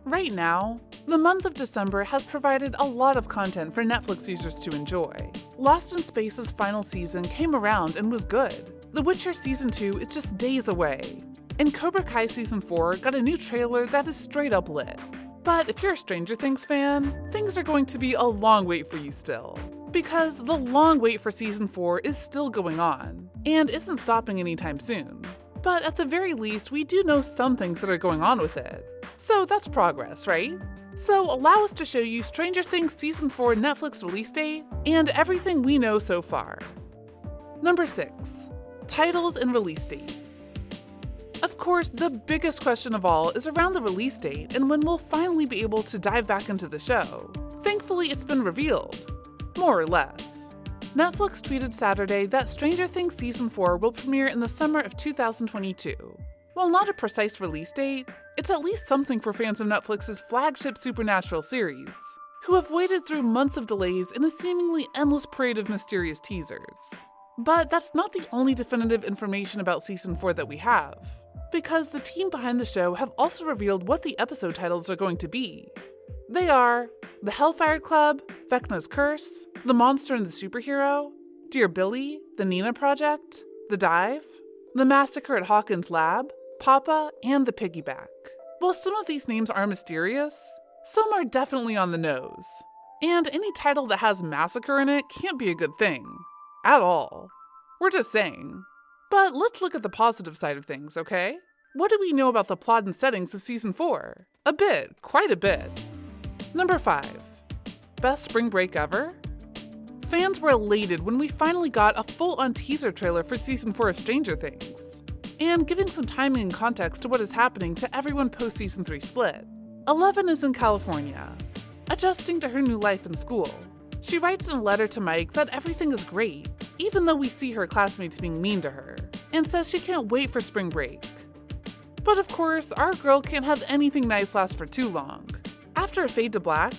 Right now, the month of December has provided a lot of content for Netflix users to enjoy. Lost in Space's final season came around and was good. The Witcher Season 2 is just days away. And Cobra Kai Season 4 got a new trailer that is straight up lit. But if you're a Stranger Things fan, things are going to be a long wait for you still. Because the long wait for Season 4 is still going on, and isn't stopping anytime soon. But at the very least, we do know some things that are going on with it. So that's progress, right? So allow us to show you Stranger Things Season 4 Netflix release date and everything we know so far. Number 6. Titles and release date. Of course, the biggest question of all is around the release date and when we'll finally be able to dive back into the show. Thankfully, it's been revealed. More or less. Netflix tweeted Saturday that Stranger Things Season 4 will premiere in the summer of 2022. While not a precise release date, it's at least something for fans of Netflix's flagship supernatural series, who have waited through months of delays in a seemingly endless parade of mysterious teasers. But that's not the only definitive information about Season 4 that we have, because the team behind the show have also revealed what the episode titles are going to be. They are The Hellfire Club, Vecna's Curse, The Monster and the Superhero, Dear Billy, The Nina Project, The Dive, The Massacre at Hawkins Lab, Papa, and The Piggyback. While some of these names are mysterious, some are definitely on the nose. And any title that has massacre in it can't be a good thing. At all. We're just saying. But let's look at the positive side of things, okay? What do we know about the plot and settings of Season 4? A bit, quite a bit. Number 5. Best spring break ever? Fans were elated when we finally got a full-on teaser trailer for Season 4 of Stranger Things. And giving some timing and context to what is happening to everyone post-Season 3 split. Eleven is in California, adjusting to her new life in school. She writes in a letter to Mike that everything is great, even though we see her classmates being mean to her, and says she can't wait for spring break. But of course, our girl can't have anything nice last for too long. After a fade to black,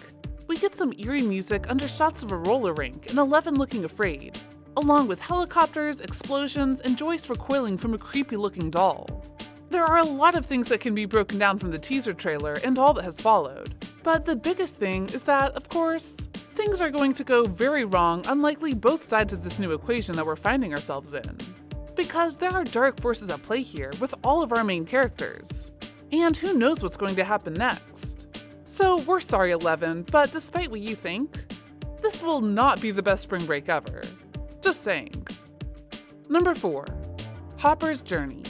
we get some eerie music under shots of a roller rink and Eleven looking afraid, along with helicopters, explosions, and Joyce recoiling from a creepy-looking doll. There are a lot of things that can be broken down from the teaser trailer and all that has followed, but the biggest thing is that, of course, things are going to go very wrong on likely both sides of this new equation that we're finding ourselves in. Because there are dark forces at play here with all of our main characters, and who knows what's going to happen next. So we're sorry, Eleven, but despite what you think, this will not be the best spring break ever. Just saying. Number 4. Hopper's Journey.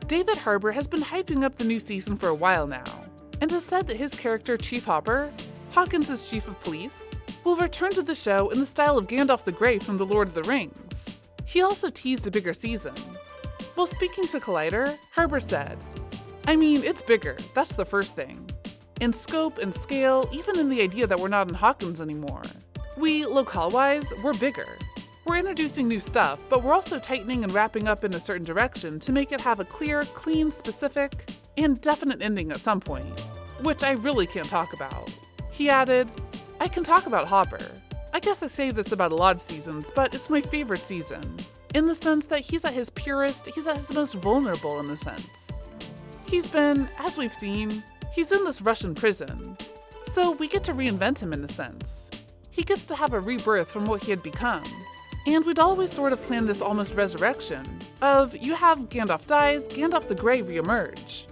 David Harbour has been hyping up the new season for a while now, and has said that his character Chief Hopper, Hawkins' chief of police, will return to the show in the style of Gandalf the Grey from The Lord of the Rings. He also teased a bigger season. While speaking to Collider, Harbour said, "I mean, it's bigger, that's the first thing. In scope and scale, even in the idea that we're not in Hawkins anymore. We, locale-wise, we're bigger. We're introducing new stuff, but we're also tightening and wrapping up in a certain direction to make it have a clear, clean, specific, and definite ending at some point, which I really can't talk about." He added, "I can talk about Hopper. I guess I say this about a lot of seasons, but it's my favorite season, in the sense that he's at his purest, he's at his most vulnerable in the sense. He's been, as we've seen, he's in this Russian prison, so we get to reinvent him in a sense. He gets to have a rebirth from what he had become. And we'd always sort of planned this almost resurrection of you have Gandalf dies, Gandalf the Grey reemerge.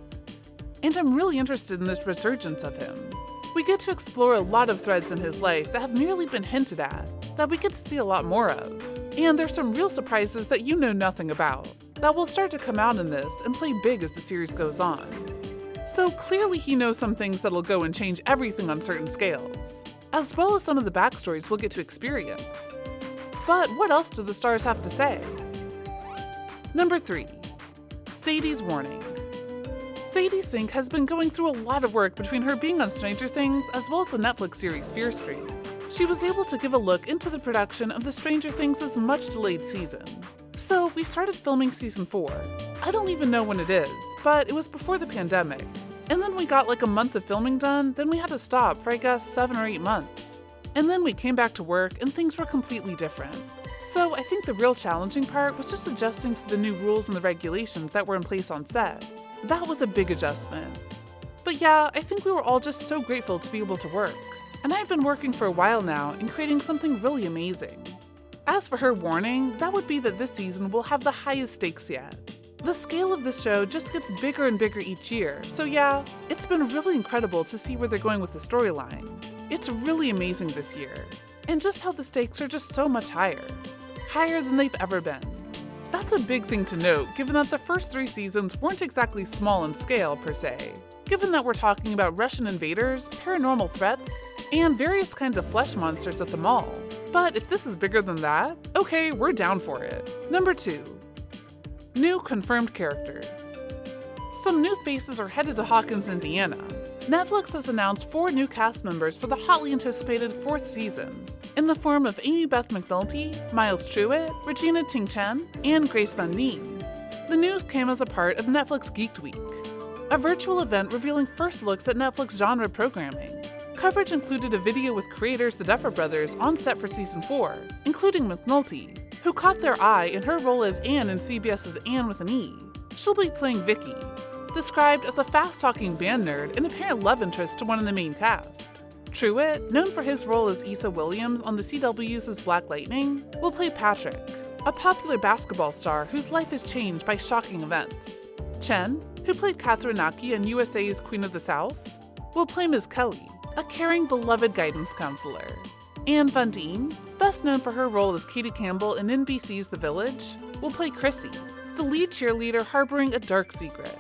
And I'm really interested in this resurgence of him. We get to explore a lot of threads in his life that have merely been hinted at, that we get to see a lot more of. And there's some real surprises that you know nothing about, that will start to come out in this and play big as the series goes on. So clearly he knows some things that'll go and change everything on certain scales, as well as some of the backstories we'll get to experience. But what else do the stars have to say? Number 3. Sadie's Warning. Sadie Sink has been going through a lot of work between her being on Stranger Things as well as the Netflix series Fear Street. She was able to give a look into the production of the Stranger Things' much-delayed season. So we started filming season 4. I don't even know when it is, but it was before the pandemic. And then we got like a month of filming done, then we had to stop for I guess 7 or 8 months. And then we came back to work and things were completely different. So I think the real challenging part was just adjusting to the new rules and the regulations that were in place on set. That was a big adjustment. But yeah, I think we were all just so grateful to be able to work. And I've been working for a while now in creating something really amazing. As for her warning, that would be that this season will have the highest stakes yet. The scale of this show just gets bigger and bigger each year, so yeah, it's been really incredible to see where they're going with the storyline. It's really amazing this year, and just how the stakes are just so much higher than they've ever been. That's a big thing to note, given that the first 3 seasons weren't exactly small in scale per se, given that we're talking about Russian invaders, paranormal threats, and various kinds of flesh monsters at the mall. But if this is bigger than that, okay, we're down for it. Number 2. New confirmed characters. Some new faces are headed to Hawkins, Indiana. Netflix has announced 4 new cast members for the hotly anticipated 4th season, in the form of Amy Beth McNulty, Miles Truitt, Regina Ting Chen, and Grace Van Dien. The news came as a part of Netflix Geeked Week, a virtual event revealing first looks at Netflix genre programming. Coverage included a video with creators the Duffer Brothers on set for season 4, including McNulty, who caught their eye in her role as Anne in CBS's Anne with an E. She'll be playing Vicky, described as a fast-talking band nerd and apparent love interest to one of the main cast. Truitt, known for his role as Issa Williams on the CW's Black Lightning, will play Patrick, a popular basketball star whose life is changed by shocking events. Chen, who played Catherine Naki in USA's Queen of the South, will play Ms. Kelly, a caring, beloved guidance counselor. Anne Van Dien, best known for her role as Katie Campbell in NBC's The Village, will play Chrissy, the lead cheerleader harboring a dark secret.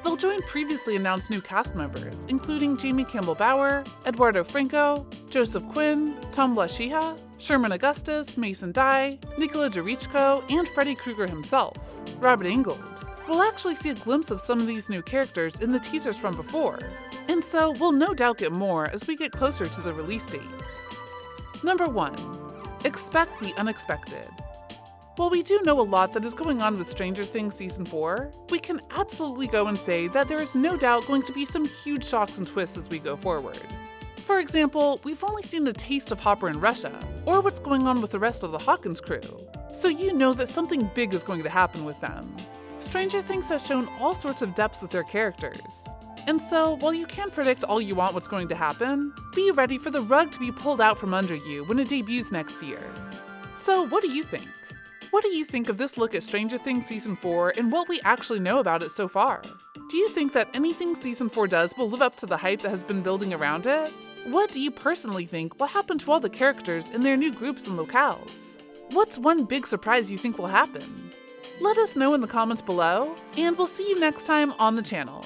They'll join previously announced new cast members, including Jamie Campbell-Bower, Eduardo Franco, Joseph Quinn, Tom Blashiha, Sherman Augustus, Mason Dye, Nikola Jurichko, and Freddy Krueger himself, Robert Englund. We'll actually see a glimpse of some of these new characters in the teasers from before, and so we'll no doubt get more as we get closer to the release date. Number 1. Expect the unexpected. While we do know a lot that is going on with Stranger Things Season 4, we can absolutely go and say that there is no doubt going to be some huge shocks and twists as we go forward. For example, we've only seen a taste of Hopper in Russia, or what's going on with the rest of the Hawkins crew, so you know that something big is going to happen with them. Stranger Things has shown all sorts of depths with their characters. And so, while you can't predict all you want what's going to happen, be ready for the rug to be pulled out from under you when it debuts next year. So what do you think? What do you think of this look at Stranger Things Season 4 and what we actually know about it so far? Do you think that anything Season 4 does will live up to the hype that has been building around it? What do you personally think will happen to all the characters in their new groups and locales? What's one big surprise you think will happen? Let us know in the comments below, and we'll see you next time on the channel.